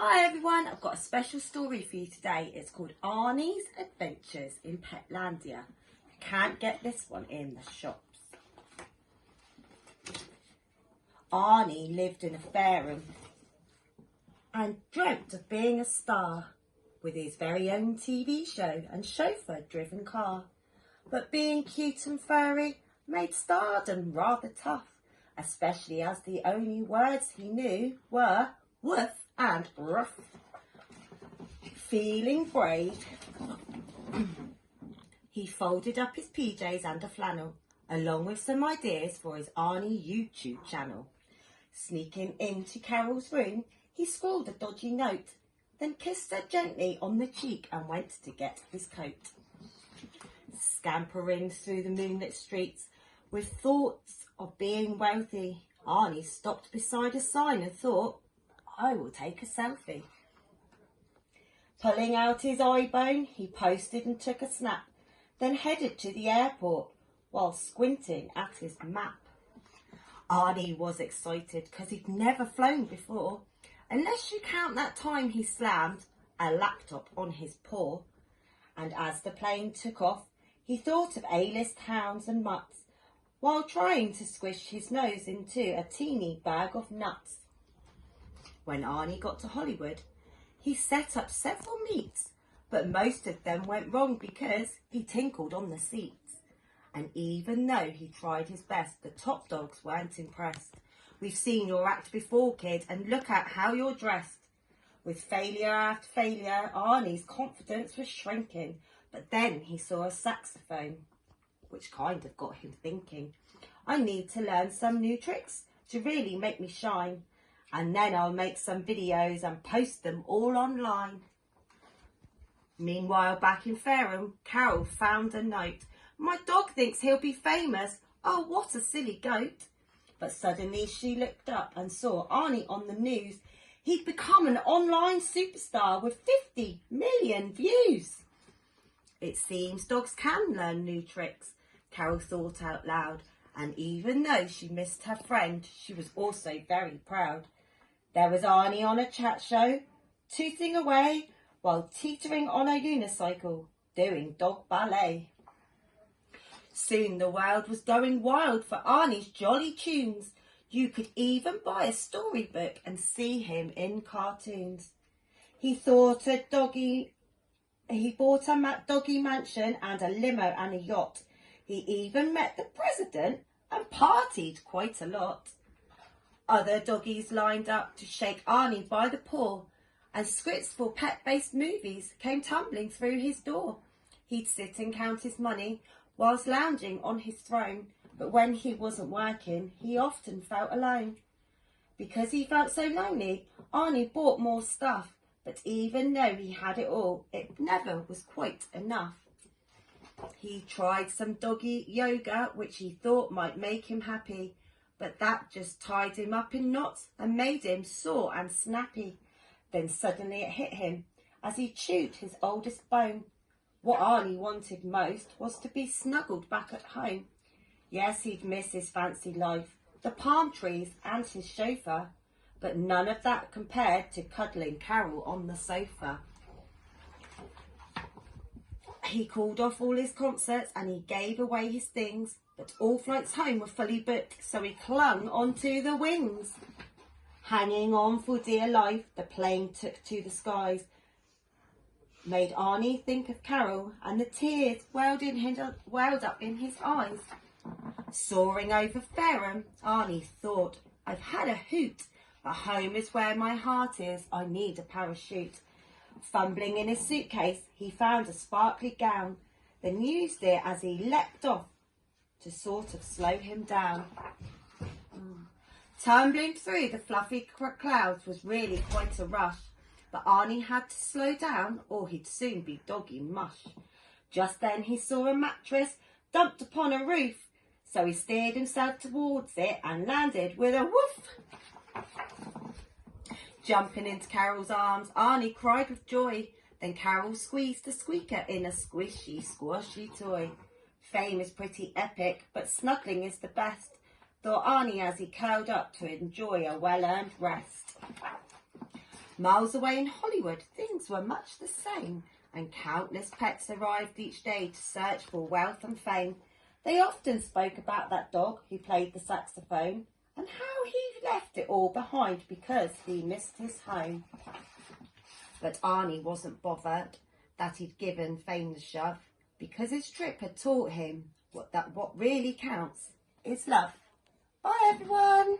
Hi everyone, I've got a special story for you today. It's called Arnie's Adventures in Petlandia. You can't get this one in the shops. Arnie lived in a fairham and dreamt of being a star with his very own TV show and chauffeur-driven car. But being cute and furry made stardom rather tough, especially as the only words he knew were woof and ruff. Feeling brave, he folded up his PJs and a flannel, along with some ideas for his Arnie YouTube channel. Sneaking into Carol's room, he scrawled a dodgy note, then kissed her gently on the cheek and went to get his coat. Scampering through the moonlit streets with thoughts of being wealthy, Arnie stopped beside a sign and thought, I will take a selfie. Pulling out his iPhone, he posted and took a snap, then headed to the airport while squinting at his map. Arnie was excited because he'd never flown before, unless you count that time he slammed a laptop on his paw. And as the plane took off, he thought of A-list hounds and mutts while trying to squish his nose into a teeny bag of nuts. When Arnie got to Hollywood, he set up several meets, but most of them went wrong because he tinkled on the seats. And even though he tried his best, the top dogs weren't impressed. We've seen your act before, kid, and look at how you're dressed. With failure after failure, Arnie's confidence was shrinking, but then he saw a saxophone, which kind of got him thinking, I need to learn some new tricks to really make me shine. And then I'll make some videos and post them all online. Meanwhile, back in Fairham, Carol found a note. My dog thinks he'll be famous. Oh, what a silly goat. But suddenly she looked up and saw Arnie on the news. He'd become an online superstar with 50 million views. It seems dogs can learn new tricks, Carol thought out loud. And even though she missed her friend, she was also very proud. There was Arnie on a chat show, toothing away while teetering on a unicycle, doing dog ballet. Soon the world was going wild for Arnie's jolly tunes. You could even buy a storybook and see him in cartoons. He bought a doggy mansion and a limo and a yacht. He even met the president and partied quite a lot. Other doggies lined up to shake Arnie by the paw, and scripts for pet-based movies came tumbling through his door. He'd sit and count his money whilst lounging on his throne, but when he wasn't working, he often felt alone. Because he felt so lonely, Arnie bought more stuff, but even though he had it all, it never was quite enough. He tried some doggy yoga, which he thought might make him happy, but that just tied him up in knots and made him sore and snappy. Then suddenly it hit him as he chewed his oldest bone. What Arnie wanted most was to be snuggled back at home. Yes, he'd miss his fancy life, the palm trees and his chauffeur, but none of that compared to cuddling Carol on the sofa. He called off all his concerts and he gave away his things, but all flights home were fully booked, so he clung onto the wings. Hanging on for dear life, the plane took to the skies, made Arnie think of Carol, and the tears welled up in his eyes. Soaring over Fairham, Arnie thought, I've had a hoot, but home is where my heart is, I need a parachute. Fumbling in his suitcase, he found a sparkly gown, then used it as he leapt off to sort of slow him down. Tumbling through the fluffy clouds was really quite a rush, but Arnie had to slow down or he'd soon be doggy mush. Just then he saw a mattress dumped upon a roof, so he steered himself towards it and landed with a woof. Jumping into Carol's arms, Arnie cried with joy. Then Carol squeezed the squeaker in a squishy, squashy toy. Fame is pretty epic, but snuggling is the best, thought Arnie as he curled up to enjoy a well-earned rest. Miles away in Hollywood, things were much the same, and countless pets arrived each day to search for wealth and fame. They often spoke about that dog who played the saxophone and how he left it all behind because he missed his home. But Arnie wasn't bothered that he'd given fame the shove, because his trip had taught him what really counts is love. Bye everyone!